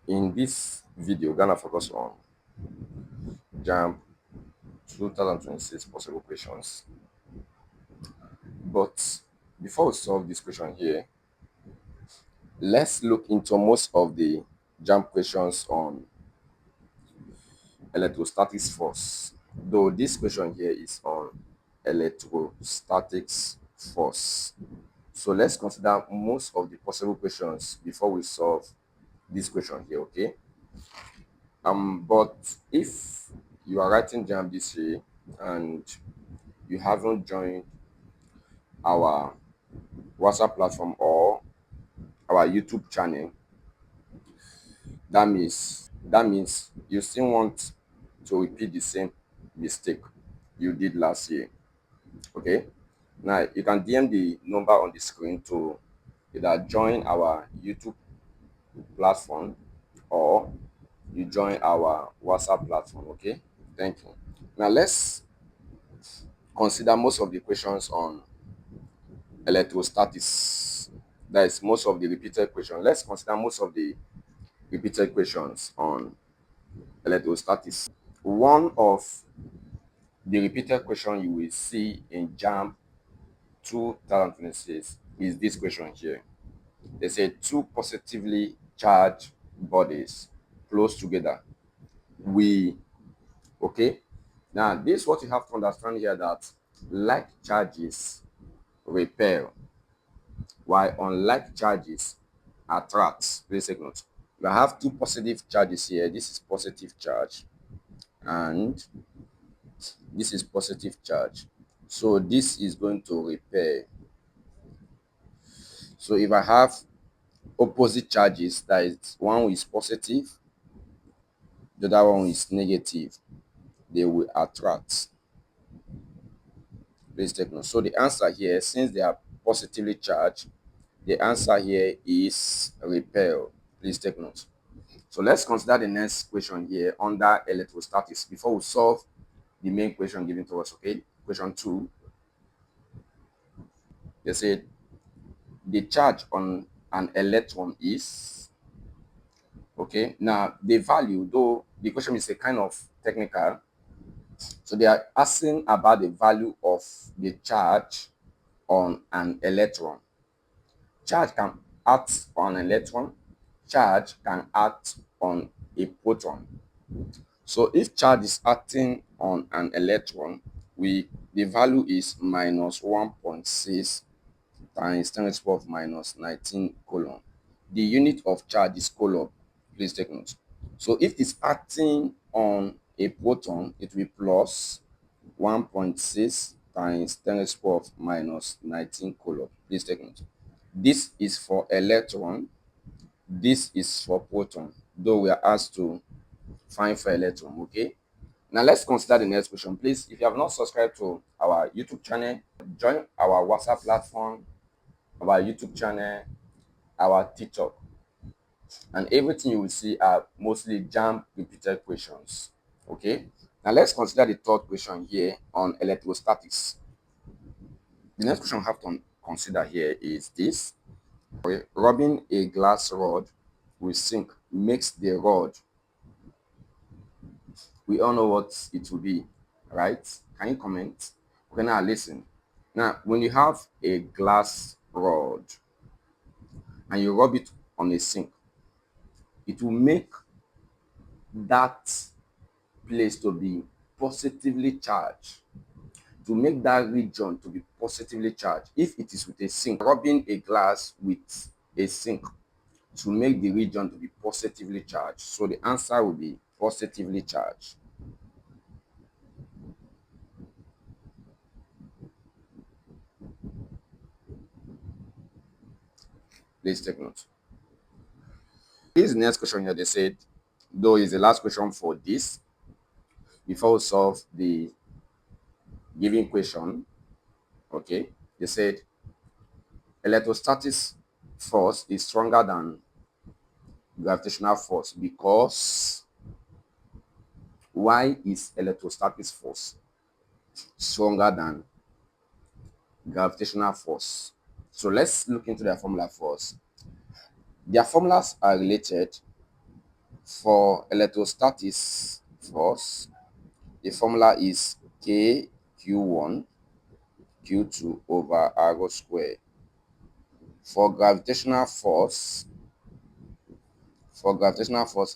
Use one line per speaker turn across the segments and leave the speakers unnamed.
In this video, we're gonna focus on Jamb 2026 possible questions. But before we solve this question here, let's look into most of the Jamb questions on electrostatics force. Though this question here is on electrostatics force. So let's consider most of the possible questions before we solve this question here, okay? But if you are writing Jamb this year and you haven't joined our WhatsApp platform or our YouTube channel, that means you still want to repeat the same mistake you did last year. Okay. Now you can DM the number on the screen to either join our YouTube platform or you join our WhatsApp platform. Okay. Thank you. Now let's consider most of the questions on electrostatics. That is most of the repeated questions. Let's consider most of the repeated questions on electrostatics. One of the repeated question you will see in Jamb 2026 is this question here. They say two positively charged bodies close together. We okay. Now, this is what you have to understand here, that like charges repel, while unlike charges attract. Please take note. We have two positive charges here. This is positive charge, and this is positive charge. So this is going to repel. So if I have opposite charges, that is one is positive, the other one is negative, they will attract. Please take note. So the answer here, since they are positively charged, the answer here is repel. Please take note. So let's consider the next question here under electrostatics before we solve the main question given to us. Okay, question 2. They said the charge on an electron is, okay. Now the value, though the question is a kind of technical, so they are asking about the value of the charge on an electron. Charge can act on an electron, charge can act on a proton. So if charge is acting on an electron, the value is minus 1.6 times 10 to the power of minus 19 coulomb. The unit of charge is coulomb. Please take note. So if it's acting on a proton, it will be plus 1.6 times 10 to the power of minus 19 coulomb. Please take note. This is for electron. This is for proton, though we are asked to find for electron. Okay. Now let's consider the next question. Please, if you have not subscribed to our YouTube channel, join our WhatsApp platform, our YouTube channel, our TikTok, and everything you will see are mostly Jamb repeated questions. Okay. Now let's consider the third question here on electrostatics. The next question we have to consider here is this. Rubbing a glass rod with zinc makes the rod. We all know what it will be, right? Can you comment? Okay, now listen. Now, when you have a glass rod and you rub it on a sink, it will make that place to be positively charged, to make that region to be positively charged. If it is with a sink, rubbing a glass with a sink to make the region to be positively charged. So the answer will be positively charged. Please take note. This next question here, they said, though is the last question for this, before we solve the given question, okay, they said electrostatics force is stronger than gravitational force because why is electrostatics force stronger than gravitational force? So let's look into their formula first. Their formulas are related, For electrostatics force, the formula is KQ1 Q2 over R squared. For gravitational force,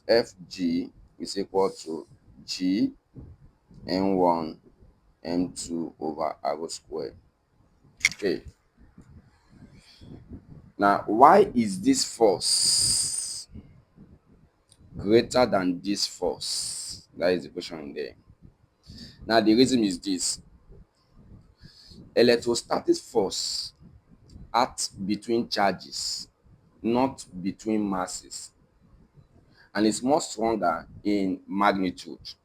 Fg is equal to G M1 M2 over R squared. Okay. Now, why is this force greater than this force? That is the question there. Now, the reason is this: electrostatic force acts between charges, not between masses, and is more stronger in magnitude.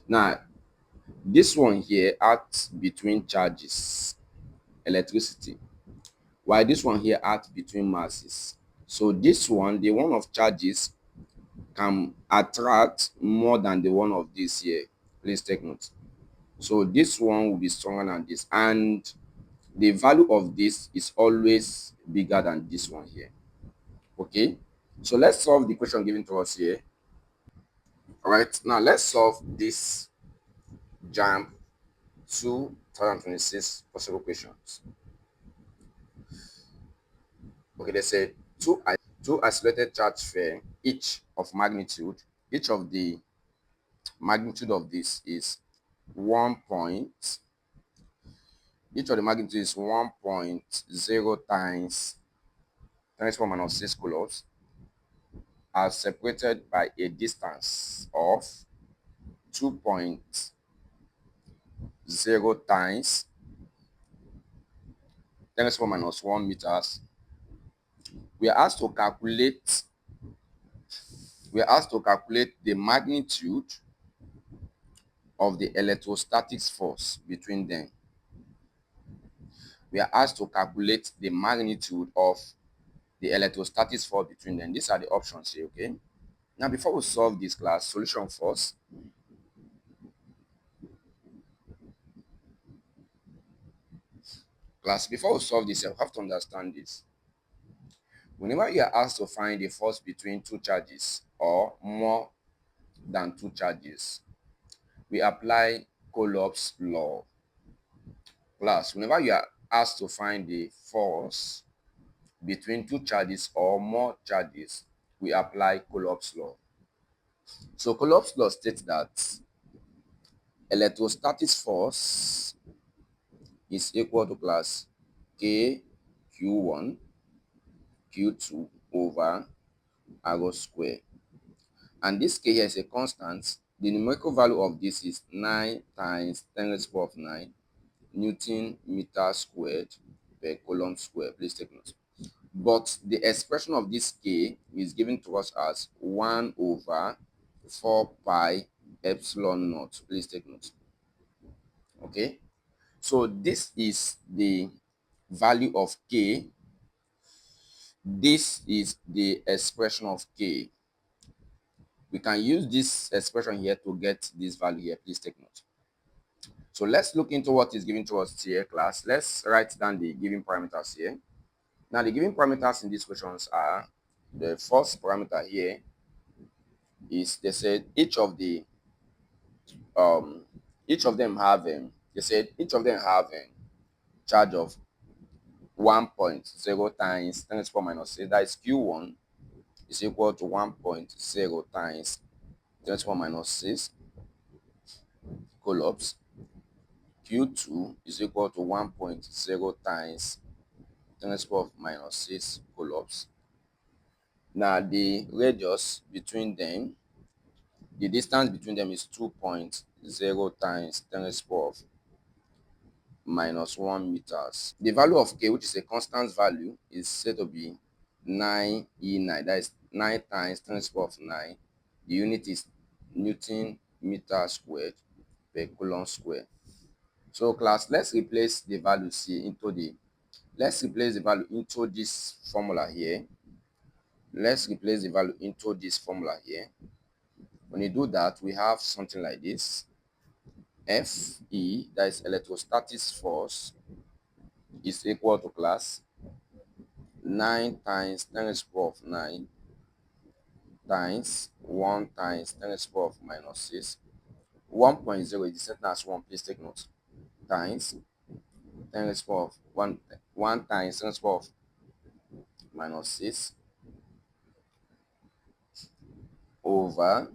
Now, this one here acts between charges, electricity, while this one here acts between masses. So this one, the one of charges, can attract more than the one of this here. Please take note. So this one will be stronger than this, and the value of this is always bigger than this one here. Okay, so let's solve the question given to us here. All right, now let's solve this Jamb 2026 possible questions. Okay, they say two isolated charge pair, each of the magnitude of this is 1 point, each of the magnitude is 1.0 times 10⁻⁶ coulombs, are separated by a distance of 2.0 times 10⁻⁻1 meters. We are asked to calculate the magnitude of the electrostatics force between them. We are asked to calculate the magnitude of the electrostatics force between them. These are the options here, okay? Now, before we solve this class, solution first. Class, before we solve this, you have to understand this. Whenever you are asked to find the force between two charges or more than two charges, we apply Coulomb's law. Class, whenever you are asked to find the force between two charges or more charges, we apply Coulomb's law. So Coulomb's law states that electrostatic force is equal to class K Q1 Q2 over R square. And this K here is a constant. The numerical value of this is 9 times 10⁻⁹ Newton meter squared per coulomb square. Please take note. But the expression of this K is given to us as 1 over 4 pi epsilon naught. Please take note. Okay. So this is the value of K. This is the expression of K. We can use this expression here to get this value here. Please take note. So let's look into what is given to us here, class. Let's write down the given parameters here. Now, the given parameters in these questions are: the first parameter here is, they said each of them have charge of 1.0 times 10⁻⁻, that is Q1 is equal to 1.0 times 10⁻⁶ coulombs. Q2 is equal to 1.0 times 10⁻⁻6 coulombs. Now, the radius between them, the distance between them is 2.0 times 10⁻⁻1 meters. The value of K, which is a constant value, is said to be 9E9. That is 9 times 10⁻⁹. The unit is Newton meter squared per coulomb square. So class, let's replace the values here into this formula here. When you do that, we have something like this. Fe, that is electrostatic force, is equal to class 9 times 10⁻⁹ times 1 times 10 raised to the power of minus 6. 1.0 is the same thing as 1, please take note. Times 10 raised to the power of 1 times 10 raised to the power of minus 6 over,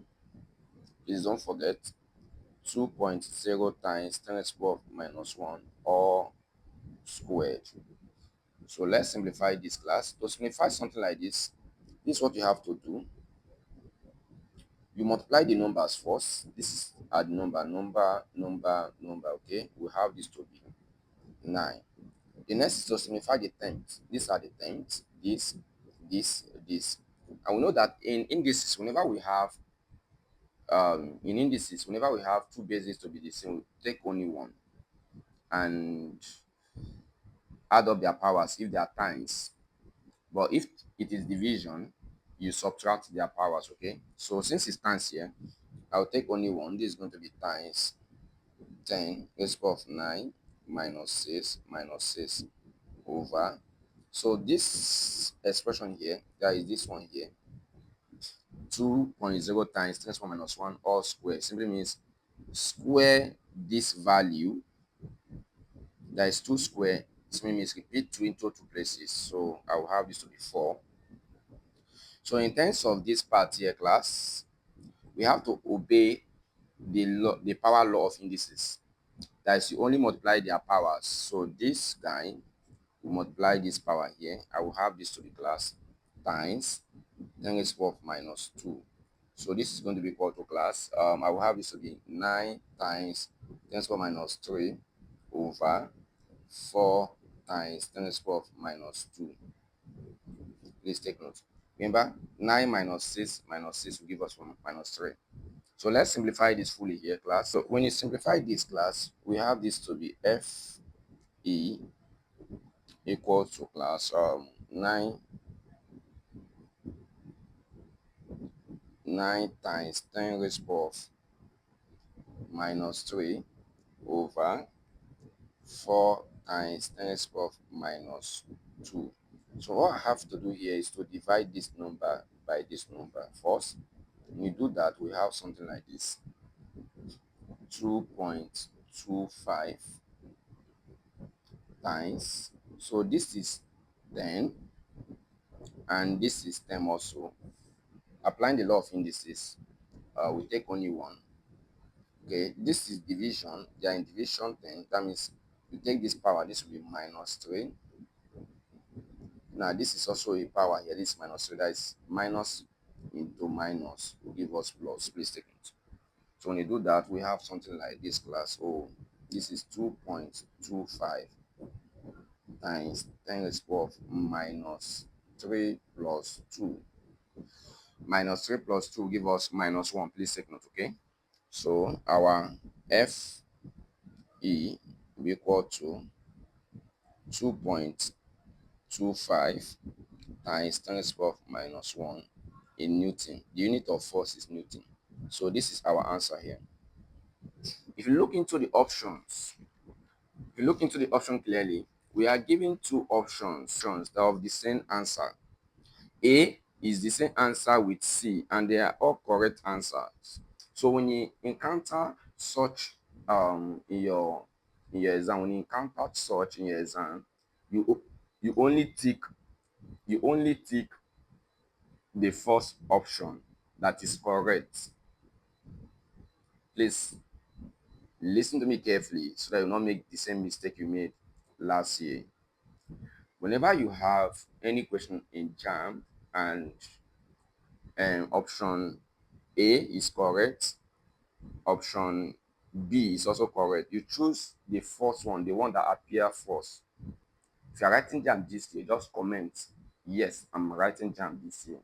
please don't forget, 2.0 times 10 raised to the power of minus 1 all squared. So let's simplify this class. To simplify something like this is what you have to do. You multiply the numbers first. This is the number. Okay, we have this to be 9. The next is to simplify the terms. These are the terms. This. And we know that in indices, whenever we have two bases to be the same, we take only one and add up their powers if they are times. But if it is division, you subtract their powers. Okay, so since it's times here, I'll take only one. This is going to be times 10 raised to the power of 9 minus 6 over. So this expression here, that is this one here, 2.0 times 10 to the power minus 1 all square, simply means square this value. That is 2 square, simply means repeat 2 into 2 places. So I will have this to be 4. So in terms of this part here, class, we have to obey the power law of indices. That is, you only multiply their powers. So this guy will multiply this power here. I will have this to the class times 10 raised to the power of minus 2. So this is going to be equal to class. I will have this to be 9 times 10 raised to the power minus 3 over 4 times 10 raised to the power of minus 2. Please take note. Remember, 9 minus 6 will give us minus 3. So let's simplify this fully here, class. So when you simplify this, class, we have this to be FE equal to class 9 times 10 raised to the power of minus 3 over 4 times 10 raised to the power of minus 2. So what I have to do here is to divide this number by this number first. When you do that, we have something like this: 2.25 times, so this is 10 and this is 10 also. Applying the law of indices, we take only one. Okay, this is division. They are in division 10. That means you take this power, this will be minus 3. Now this is also a power here, this minus 3. That is minus into minus will give us plus. Please take it. So when you do that, we have something like this, class. Oh, this is 2.25 times 10 raised to the power of minus 3 plus 2. Minus 3 plus 2 will give us minus 1. Please take note, okay? So our FE will be equal to 2.25 times 10 raised to the power of minus 1 in Newton. The unit of force is Newton. So this is our answer here. If you look into the options, clearly, we are given two options that are of the same answer. A is the same answer with C, and they are all correct answers. So when you encounter such in your exam, you you only tick the first option that is correct. Please listen to me carefully so that you will not make the same mistake you made last year. Whenever you have any question in Jamb and option A is correct, option B is also correct, you choose the first one, the one that appears first. If you are writing Jamb this year, just comment, yes, I'm writing Jamb this year.